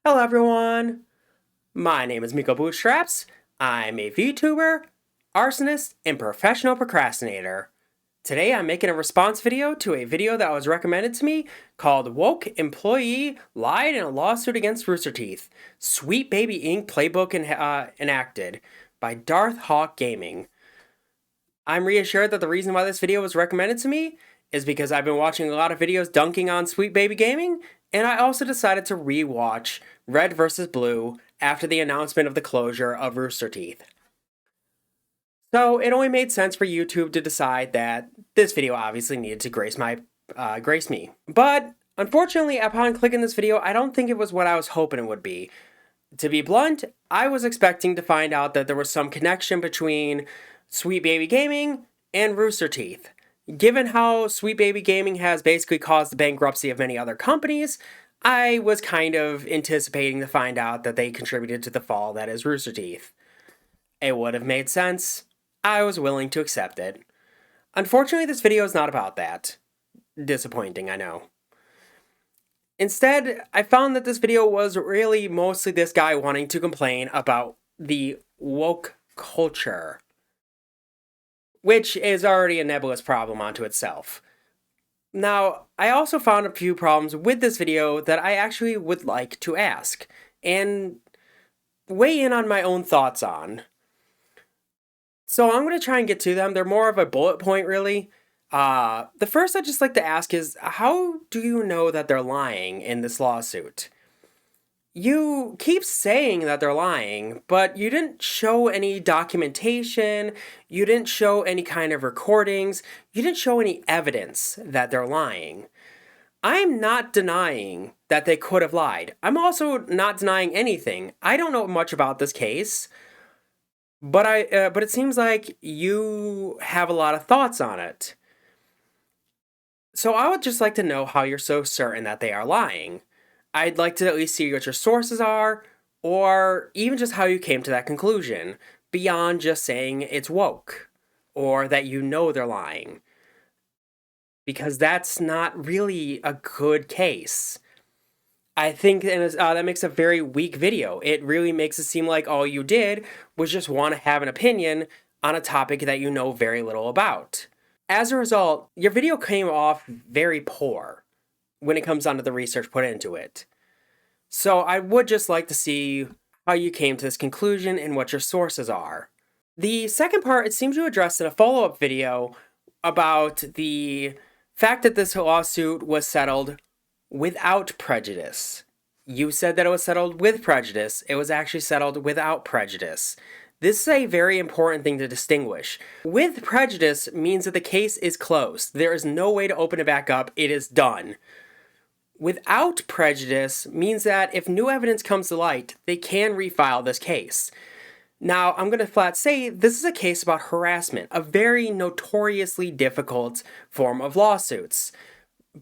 Hello everyone! My name is Miko Bootstraps. I'm a VTuber, arsonist, and professional procrastinator. Today I'm making a response video to a video that was recommended to me called Woke Employee Lied in a Lawsuit Against Rooster Teeth. Sweet Baby Inc. Playbook Enacted by DarthHawk Gaming. I'm reassured that the reason why this video was recommended to me is because I've been watching a lot of videos dunking on Sweet Baby Gaming, and I also decided to re-watch Red vs. Blue after the announcement of the closure of Rooster Teeth. So it only made sense for YouTube to decide that this video obviously needed to grace me. But unfortunately, upon clicking this video, I don't think it was what I was hoping it would be. To be blunt, I was expecting to find out that there was some connection between Sweet Baby Gaming and Rooster Teeth. Given how Sweet Baby Gaming has basically caused the bankruptcy of many other companies, I was kind of anticipating to find out that they contributed to the fall that is Rooster Teeth. It would have made sense. I was willing to accept it. Unfortunately, this video is not about that. Disappointing, I know. Instead, I found that this video was really mostly this guy wanting to complain about the woke culture, which is already a nebulous problem unto itself. Now, I also found a few problems with this video that I actually would like to ask, and weigh in on my own thoughts on. So I'm going to try and get to them. They're more of a bullet point, really. The first I'd just like to ask is, how do you know that they're lying in this lawsuit? You keep saying that they're lying, but you didn't show any documentation, you didn't show any kind of recordings, you didn't show any evidence that they're lying. I'm not denying that they could have lied. I'm also not denying anything. I don't know much about this case, but it seems like you have a lot of thoughts on it. So I would just like to know how you're so certain that they are lying. I'd like to at least see what your sources are, or even just how you came to that conclusion, beyond just saying it's woke, or that you know they're lying. Because that's not really a good case. I think that makes a very weak video. It really makes it seem like all you did was just want to have an opinion on a topic that you know very little about. As a result, your video came off very poor when it comes down to the research put into it. So I would just like to see how you came to this conclusion and what your sources are. The second part, it seems you addressed in a follow-up video about the fact that this lawsuit was settled without prejudice. You said that it was settled with prejudice. It was actually settled without prejudice. This is a very important thing to distinguish. With prejudice means that the case is closed. There is no way to open it back up. It is done. Without prejudice means that if new evidence comes to light, they can refile this case. Now, I'm going to flat say this is a case about harassment, a very notoriously difficult form of lawsuits.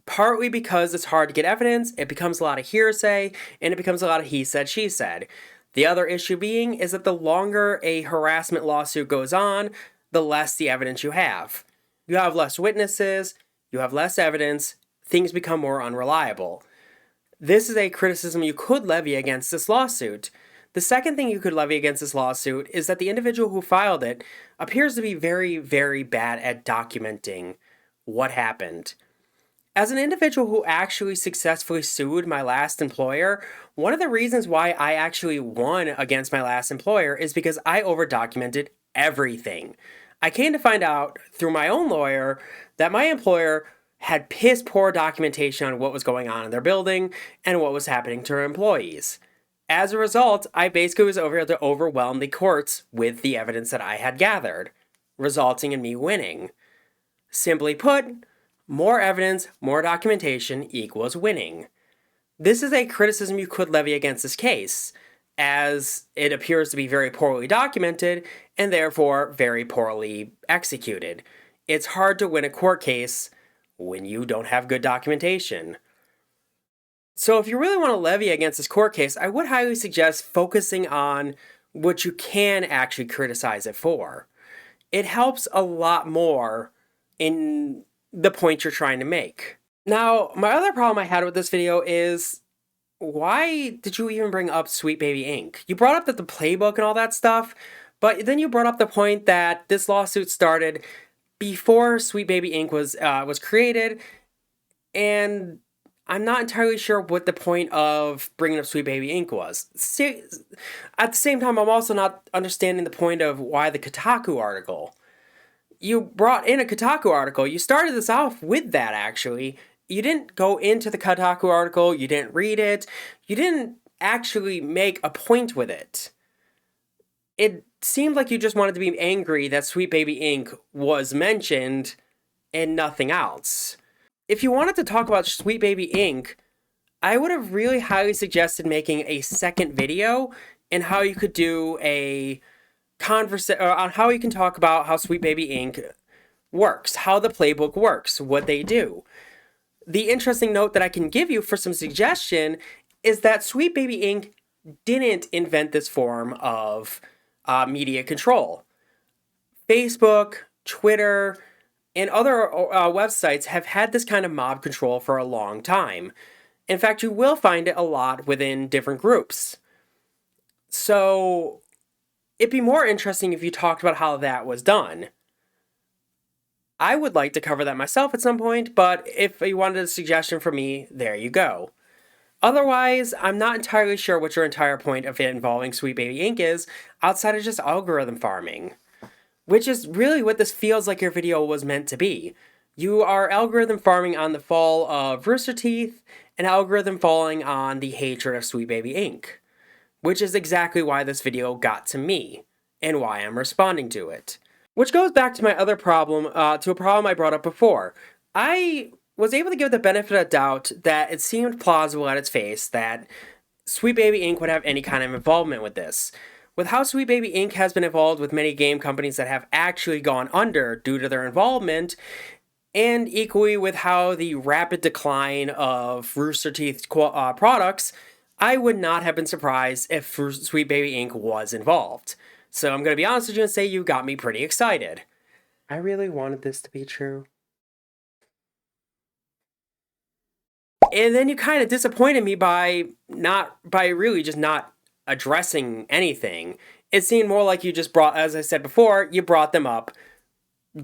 Partly because it's hard to get evidence, it becomes a lot of hearsay, and it becomes a lot of he said, she said. The other issue being is that the longer a harassment lawsuit goes on, the less the evidence you have. You have less witnesses, you have less evidence, things become more unreliable. This is a criticism you could levy against this lawsuit. The second thing you could levy against this lawsuit is that the individual who filed it appears to be very, very bad at documenting what happened. As an individual who actually successfully sued my last employer, one of the reasons why I actually won against my last employer is because I overdocumented everything. I came to find out through my own lawyer that my employer had piss poor documentation on what was going on in their building and what was happening to her employees. As a result, I basically was able to overwhelm the courts with the evidence that I had gathered, resulting in me winning. Simply put, more evidence, more documentation equals winning. This is a criticism you could levy against this case, as it appears to be very poorly documented and therefore very poorly executed. It's hard to win a court case when you don't have good documentation. So if you really want to levy against this court case, I would highly suggest focusing on what you can actually criticize it for. It helps a lot more in the point you're trying to make. Now, my other problem I had with this video is why did you even bring up Sweet Baby Inc? You brought up that the playbook and all that stuff, but then you brought up the point that this lawsuit started before Sweet Baby Inc was created, and I'm not entirely sure what the point of bringing up Sweet Baby Inc was. At the same time, I'm also not understanding the point of why the Kotaku article. You brought in a Kotaku article. You started this off with that, actually. You didn't go into the Kotaku article. You didn't read it. You didn't actually make a point with it. It seemed like you just wanted to be angry that Sweet Baby Inc was mentioned and nothing else. If you wanted to talk about Sweet Baby Inc, I would have really highly suggested making a second video and how you could do a conversation on how you can talk about how Sweet Baby Inc works, how the playbook works, what they do. The interesting note that I can give you for some suggestion is that Sweet Baby Inc didn't invent this form of media control. Facebook, Twitter, and other websites have had this kind of mob control for a long time. In fact, you will find it a lot within different groups. So it'd be more interesting if you talked about how that was done. I would like to cover that myself at some point, but if you wanted a suggestion from me, there you go. Otherwise, I'm not entirely sure what your entire point of it involving Sweet Baby Inc is, outside of just algorithm farming. Which is really what this feels like your video was meant to be. You are algorithm farming on the fall of Rooster Teeth, and algorithm falling on the hatred of Sweet Baby Inc. Which is exactly why this video got to me, and why I'm responding to it. Which goes back to my other problem, to a problem I brought up before. I was able to give the benefit of doubt that it seemed plausible at its face that Sweet Baby Inc would have any kind of involvement with this. With how Sweet Baby Inc has been involved with many game companies that have actually gone under due to their involvement, and equally with how the rapid decline of Rooster Teeth products, I would not have been surprised if Sweet Baby Inc was involved. So I'm going to be honest with you and say you got me pretty excited. I really wanted this to be true. And then you kind of disappointed me by really just not addressing anything. It seemed more like you just brought, as I said before, you brought them up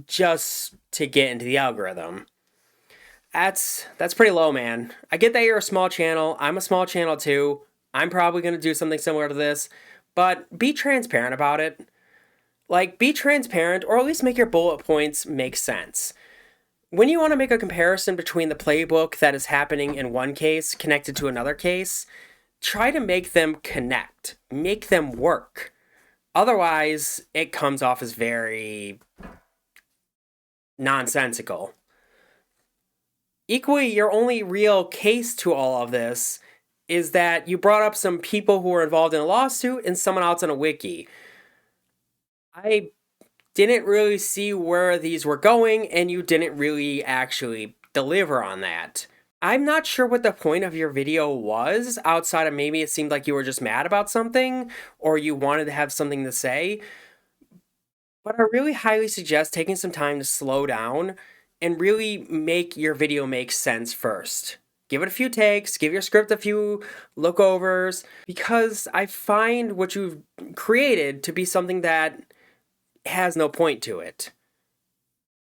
just to get into the algorithm. That's pretty low, man. I get that you're a small channel. I'm a small channel too. I'm probably going to do something similar to this, but be transparent about it. Like, be transparent, or at least make your bullet points make sense. When you want to make a comparison between the playbook that is happening in one case connected to another case, try to make them connect. Make them work. Otherwise, it comes off as very nonsensical. Equally, your only real case to all of this is that you brought up some people who were involved in a lawsuit and someone else on a wiki. I didn't really see where these were going, and you didn't really actually deliver on that. I'm not sure what the point of your video was, outside of maybe it seemed like you were just mad about something, or you wanted to have something to say. But I really highly suggest taking some time to slow down and really make your video make sense first. Give it a few takes, give your script a few lookovers, because I find what you've created to be something that has no point to it.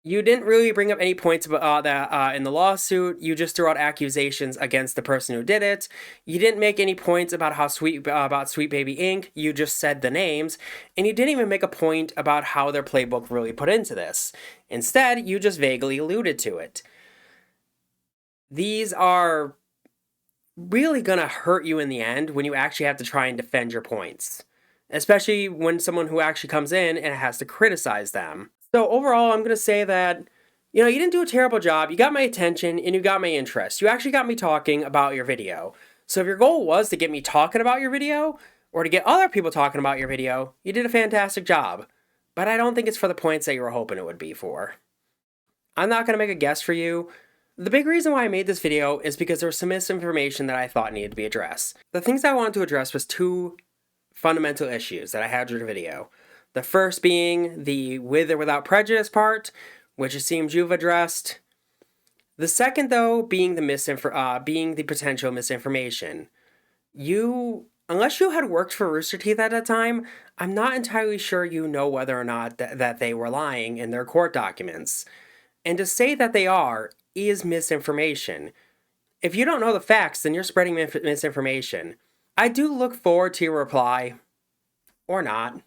You didn't really bring up any points about that in the lawsuit. You just threw out accusations against the person who did it. You didn't make any points about how about Sweet Baby Inc. You just said the names, and you didn't even make a point about how their playbook really put into this. Instead, you just vaguely alluded to it. These are really gonna hurt you in the end when you actually have to try and defend your points, especially when someone who actually comes in and has to criticize them. So overall, I'm going to say that, you didn't do a terrible job. You got my attention and you got my interest. You actually got me talking about your video. So if your goal was to get me talking about your video, or to get other people talking about your video, you did a fantastic job. But I don't think it's for the points that you were hoping it would be for. I'm not going to make a guess for you. The big reason why I made this video is because there was some misinformation that I thought needed to be addressed. The things I wanted to address was two fundamental issues that I had with the video. The first being the with or without prejudice part, which it seems you've addressed. The second, though, being the potential misinformation. unless you had worked for Rooster Teeth at that time, I'm not entirely sure you know whether or not that they were lying in their court documents. And to say that they are is misinformation. If you don't know the facts, then you're spreading misinformation. I do look forward to your reply. Or not.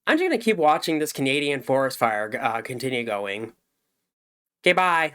I'm just going to keep watching this Canadian forest fire continue going. Okay, bye.